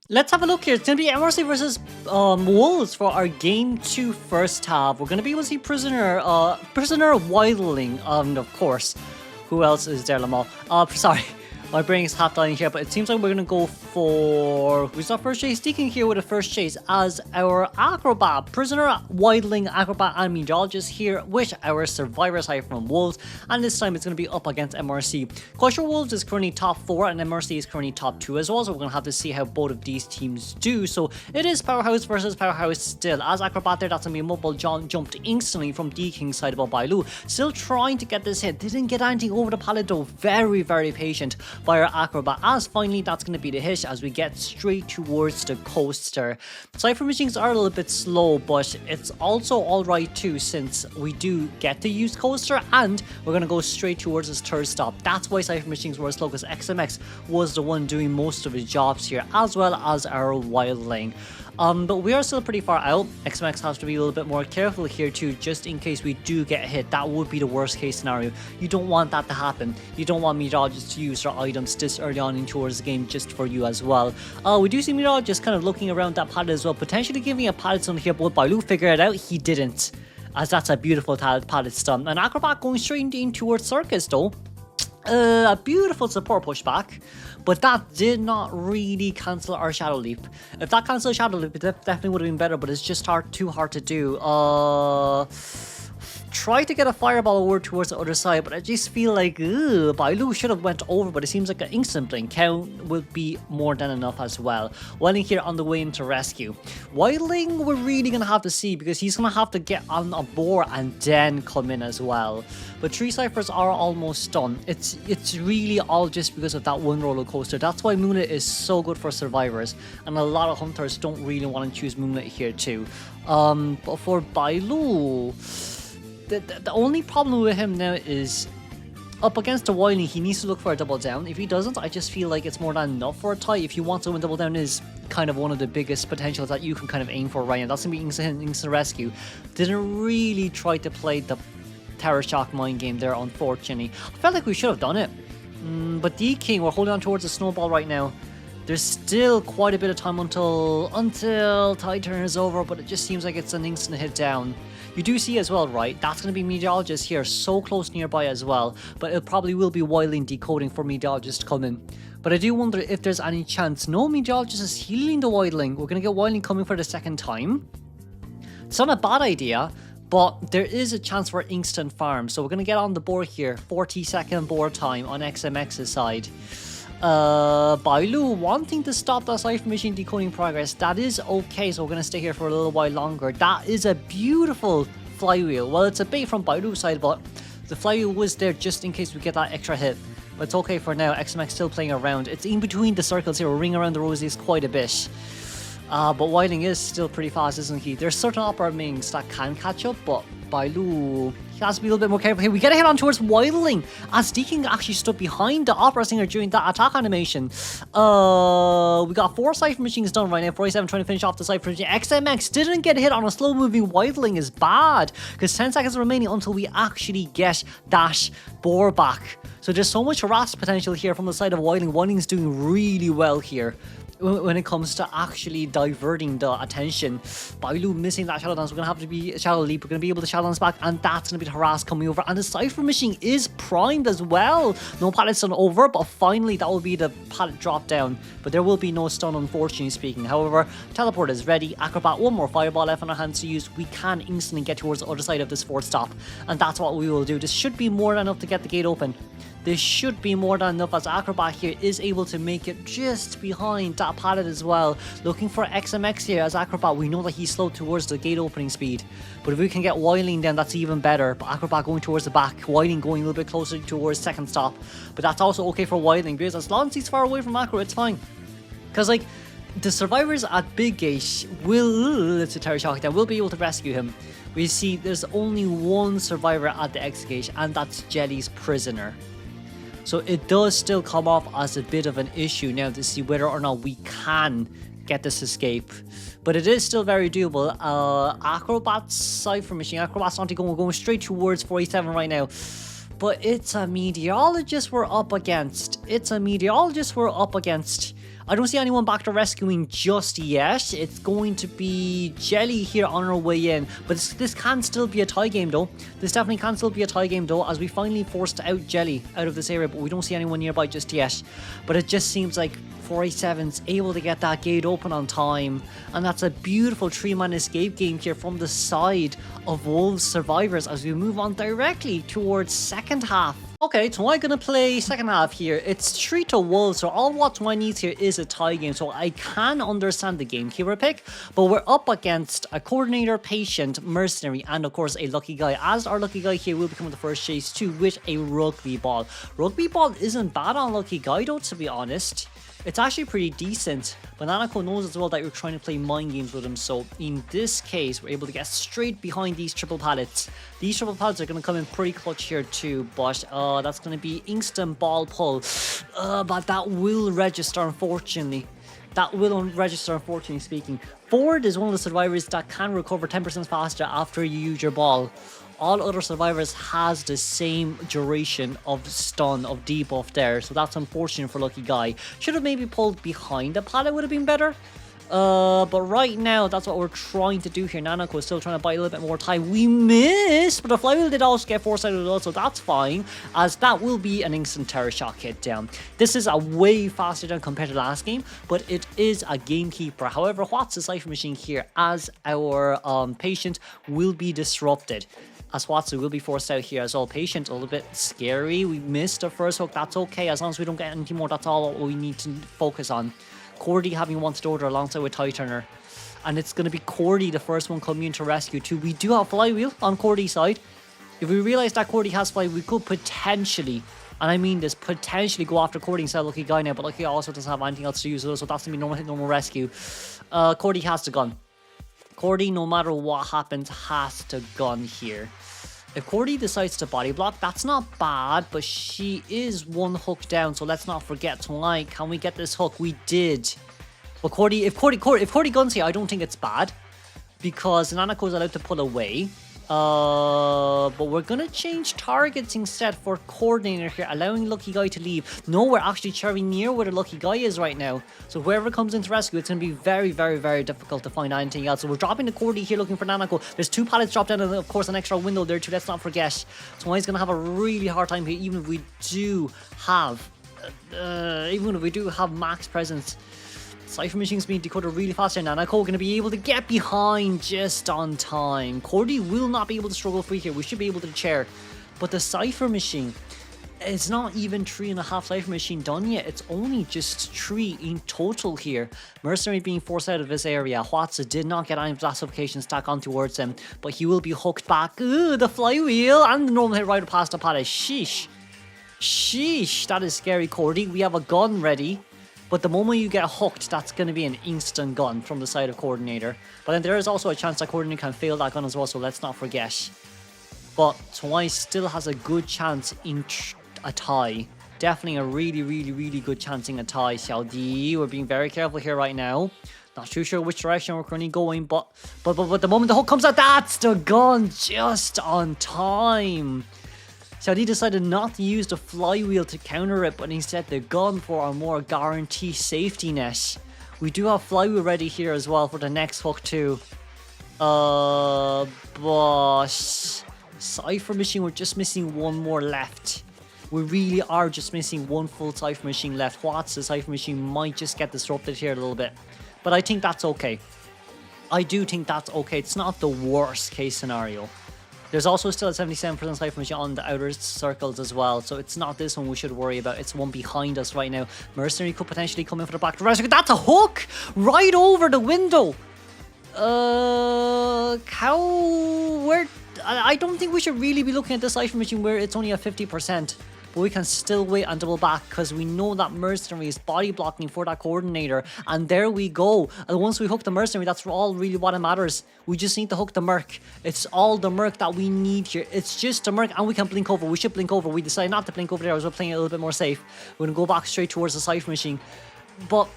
Let's have a look here. It's going to be MRC versus Wolves for our Game 2 first half. We're going to be able to see Prisoner Wildling, and of course, who else is there, Lamal? Sorry, my brain is half dying here, but it seems like we're going to go for... Who's our first chase? Deacon here with a first chase as our Acrobat. Prisoner, Wildling, Acrobat, and Meteorologist here with our Survivor side from Wolves. And this time it's going to be up against MRC. Kosher Wolves is currently top 4 and MRC is currently top 2 as well. So we're going to have to see how both of these teams do. So it is Powerhouse versus Powerhouse still. As Acrobat there, that's going to be a mobile jumped instantly from D-King's side of Bailu. Still trying to get this hit. Didn't get anything over the pallet though. Very, very patient by our Acrobat. As finally that's going to be the hit as we get straight towards the coaster. Cypher machines are a little bit slow, but it's also alright too since we do get to use coaster and we're going to go straight towards this third stop. That's why Cypher machines were slow, because XMX was the one doing most of his jobs here, as well as our Wildling. But we are still pretty far out. XMX has to be a little bit more careful here too, just in case we do get hit. That would be the worst case scenario. You don't want that to happen. You don't want Meteorologists to use their items this early on in towards the game just for you as well. We do see Meteorologist kind of looking around that pallet as well, potentially giving a pallet stun here, but Bailu figured it out. He didn't, as that's a beautiful pallet stun. And Acrobat going straight in towards Circus though. A beautiful support pushback, but that did not really cancel our Shadow Leap. If that canceled Shadow Leap, it definitely would have been better, but it's just too hard to do. Try to get a fireball over towards the other side, but I just feel like Bailu should have went over, but it seems like an instant blink count will be more than enough as well. Wildling here on the way into rescue. Wildling we're really going to have to see, because he's going to have to get on a board and then come in as well. But 3 ciphers are almost done. It's really all just because of that one roller coaster. That's why Moonlit is so good for survivors, and a lot of hunters don't really want to choose Moonlit here too. But for Bailu, the only problem with him now is up against the Wildling, he needs to look for a double down. If he doesn't, I just feel like it's more than enough for a tie. If you want to win double down is kind of one of the biggest potentials that you can kind of aim for right now. That's going to be instant rescue. Didn't really try to play the Terror Shock mind game there, unfortunately. I felt like we should have done it. But D-King, we're holding on towards the snowball right now. There's still quite a bit of time until tide turn is over, but it just seems like it's an instant hit down. You do see as well, right? That's going to be Meteorologist here, so close nearby as well. But it probably will be Wildling decoding for Meteorologist to come in. But I do wonder if there's any chance. No, Meteorologist is healing the Wildling. We're going to get Wildling coming for the second time. It's not a bad idea, but there is a chance for instant farm. So we're going to get on the board here. 40-second board time on XMX's side. Bailu wanting to stop that Cypher machine decoding progress. That is okay, so we're going to stay here for a little while longer. That is a beautiful flywheel. Well, it's a bait from Bailu's side, but the flywheel was there just in case we get that extra hit. But it's okay for now. XMX still playing around. It's in between the circles here. We're ringing around the rosies quite a bit. But Wildling is still pretty fast, isn't he? There's certain opera mings that can catch up, but Bailu, he has to be a little bit more careful here. We get a hit on towards Wildling as D-King actually stood behind the opera singer during that attack animation. We got 4 Cypher machines done right now. 47 trying to finish off the Cypher machine. XMX didn't get a hit on a slow moving Wildling is bad, because 10 seconds remaining until we actually get that board back. So there's so much harass potential here from the side of Wildling. Wildling's doing really well here when it comes to actually diverting the attention. Bailu missing that shadow dance. We're going to have to be a shadow leap. We're going to be able to shadow dance back, and that's going to be the harass coming over. And the Cypher machine is primed as well. No pallet stun over, but finally that will be the pallet drop down. But there will be no stun, unfortunately speaking. However, teleport is ready. Acrobat, one more fireball left on our hands to use. We can instantly get towards the other side of this fourth stop, and that's what we will do. This should be more than enough to get the gate open. This should be more than enough, as Acrobat here is able to make it just behind that pallet as well. Looking for XMX here as Acrobat. We know that he's slow towards the gate opening speed, but if we can get Wildling then that's even better. But Acrobat going towards the back, Wildling going a little bit closer towards second stop. But that's also okay for Wildling, because as long as he's far away from Acro, it's fine. Because like, the survivors at Big Gate will, it's a Terror Shock down, will be able to rescue him. We see there's only one survivor at the X Gate, and that's Jelly's Prisoner. So it does still come off as a bit of an issue now to see whether or not we can get this escape. But it is still very doable. Acrobat's Cypher machine. Acrobat's not going straight towards 47 right now. But it's a Meteorologist we're up against. It's a Meteorologist we're up against. I don't see anyone back to rescuing just yet. It's going to be Jelly here on our way in. But this can still be a tie game though. This definitely can still be a tie game though, as we finally forced out Jelly out of this area, but we don't see anyone nearby just yet. But it just seems like 487's able to get that gate open on time, and that's a beautiful 3-man escape game here from the side of Wolves survivors as we move on directly towards second half. Okay, so I'm gonna play second half here. It's 3-Wolves, so all what I need here is a tie game, so I can understand the gamekeeper pick, but we're up against a coordinator, patient, mercenary, and of course a lucky guy, as our lucky guy here will become the first chase too with a rugby ball. Rugby ball isn't bad on lucky guy though, to be honest. It's actually pretty decent, but Nanako knows as well that you're trying to play mind games with him, so in this case, we're able to get straight behind these triple pallets. These triple pallets are going to come in pretty clutch here too, but that's going to be instant ball pull, but that will register, unfortunately. That will register, unfortunately speaking. Ford is one of the survivors that can recover 10% faster after you use your ball. All other survivors has the same duration of stun, of debuff there, so that's unfortunate for lucky guy. Should have maybe pulled behind the pallet, would have been better. But right now, that's what we're trying to do here. Nanako is still trying to buy a little bit more time. We missed, but the flywheel did also get foresighted as well, so that's fine, as that will be an instant terror shock hit down. This is a way faster down compared to last game, but it is a gamekeeper. However, what's the Cypher Machine here as our patient will be disrupted. As Watsu will be forced out here as well. Patient, a little bit scary. We missed our first hook. That's okay. As long as we don't get anything more, that's all we need to focus on. Cordy having one to order alongside with Tie Turner. And it's going to be Cordy, the first one coming in to rescue too. We do have Flywheel on Cordy's side. If we realize that Cordy has Flywheel, we could potentially, and I mean this, potentially go after Cordy instead of Lucky Guy now. But Lucky also doesn't have anything else to use, so that's going to be normal hit, normal rescue. Cordy has the gun. Cordy, no matter what happens, has to gun here. If Cordy decides to body block, that's not bad, but she is one hook down, so let's not forget tonight. Can we get this hook? We did. But Cordy, if Cordy guns here, I don't think it's bad, because Nanako's allowed to pull away. But we're gonna change targets instead for coordinator here, allowing Lucky Guy to leave. No, we're actually very near where the Lucky Guy is right now, so whoever comes into rescue, it's gonna be very, very, very difficult to find anything else. So we're dropping the Cordy here looking for Nanako. There's 2 pallets dropped down, and of course an extra window there too, let's not forget. So he's gonna have a really hard time here, even if we do have max presence. Cypher Machine's being decoded really fast here. Nanako going to be able to get behind just on time. Cordy will not be able to struggle free here. We should be able to chair. But the Cypher Machine, it's not even 3.5 Cypher Machine done yet. It's only just 3 in total here. Mercenary being forced out of this area. Hwatsa did not get any classification stack on towards him, but he will be hooked back. Ooh, the flywheel and the normal hit right past the pallet. Sheesh. Sheesh, that is scary, Cordy. We have a gun ready. But the moment you get hooked, that's going to be an instant gun from the side of coordinator. But then there is also a chance that coordinator can fail that gun as well, so let's not forget. But Twice still has a good chance in a tie. Definitely a really, really, really good chance in a tie. Xiaodi, we're being very careful here right now. Not too sure which direction we're currently going, but the moment the hook comes out, that's the gun just on time. Xiaodi decided not to use the flywheel to counter it, but instead the gun for a more guaranteed safety net. We do have flywheel ready here as well for the next hook too. But Cypher Machine, we're just missing one more left. We really are just missing one full Cypher Machine left. What's the Cypher Machine might just get disrupted here a little bit. But I think that's okay. I do think that's okay. It's not the worst case scenario. There's also still a 77% Cypher Machine on the outer circles as well, so it's not this one we should worry about. It's one behind us right now. Mercenary could potentially come in for the back to rescue. That's a hook right over the window. I don't think we should really be looking at this Cypher Machine where it's only at 50%. But we can still wait and double back because we know that Mercenary is body blocking for that coordinator. And there we go. And once we hook the Mercenary, that's all really what matters. We just need to hook the Merc. It's all the Merc that we need here. It's just the Merc, and we can blink over. We should blink over. We decided not to blink over there as we're playing it a little bit more safe. We're going to go back straight towards the Cypher Machine. But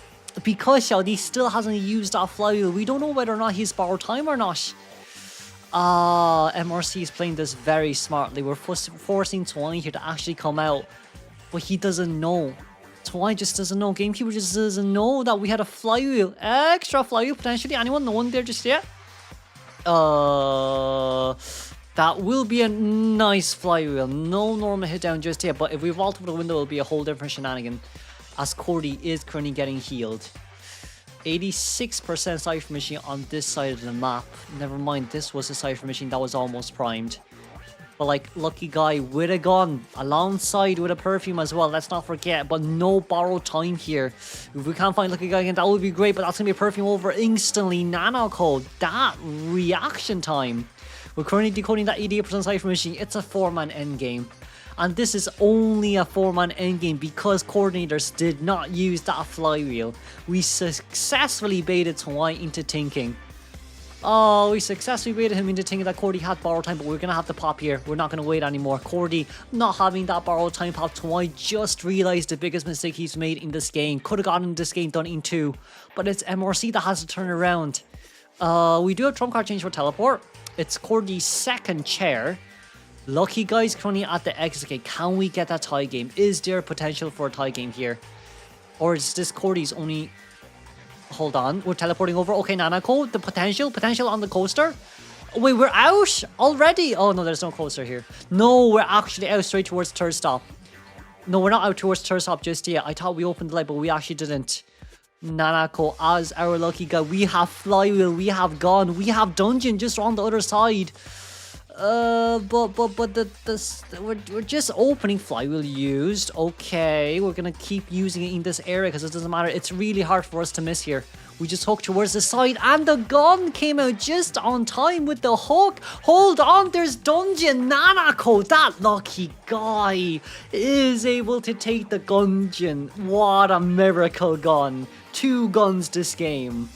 because Xiaodi still hasn't used that flywheel, we don't know whether or not he's borrowed time or not. MRC is playing this very smartly. We're forcing Tony here to actually come out, but he doesn't know. Tawai just doesn't know. Gamekeeper just doesn't know that we had a flywheel. Extra flywheel potentially. Anyone? No one there just yet? That will be a nice flywheel. No normal hit down just yet. But if we vault over the window, it'll be a whole different shenanigan. As Cordy is currently getting healed. 86% Cypher Machine on this side of the map. Never mind, this was a Cypher Machine that was almost primed. But like, lucky guy with a gun alongside with a perfume as well. Let's not forget. But no borrowed time here. If we can't find lucky guy again, that would be great. But that's gonna be a perfume over instantly. Nano code. That reaction time. We're currently decoding that 88% Cypher Machine. It's a 4-man endgame. And this is only a 4-man endgame because coordinators did not use that flywheel. We successfully baited Tawai into thinking. Oh, we successfully baited him into thinking that Cordy had borrowed time, but we're going to have to pop here. We're not going to wait anymore. Cordy not having that borrowed time pop. Tawai just realized the biggest mistake he's made in this game. Could have gotten this game done in 2, but it's MRC that has to turn around. We do have trump card change for teleport. It's Cordy's second chair. Lucky guys currently at the exit gate. Can we get that tie game? Is there potential for a tie game here? Or is this Cordy's only... Hold on, we're teleporting over. Okay, Nanako, the potential on the coaster. Wait, we're out already? Oh no, there's no coaster here. No, we're actually out straight towards third stop. No, we're not out towards third stop just yet. I thought we opened the light, but we actually didn't. Nanako as our lucky guy. We have flywheel, we have gun, we have dungeon just on the other side. We're just opening flywheel used. Okay, we're gonna keep using it in this area because it doesn't matter. It's really hard for us to miss here. We just hooked towards the side and the gun came out just on time with the hook. Hold on, there's dungeon. Nanako, that lucky guy, is able to take the dungeon. What a miracle gun. 2 guns this game.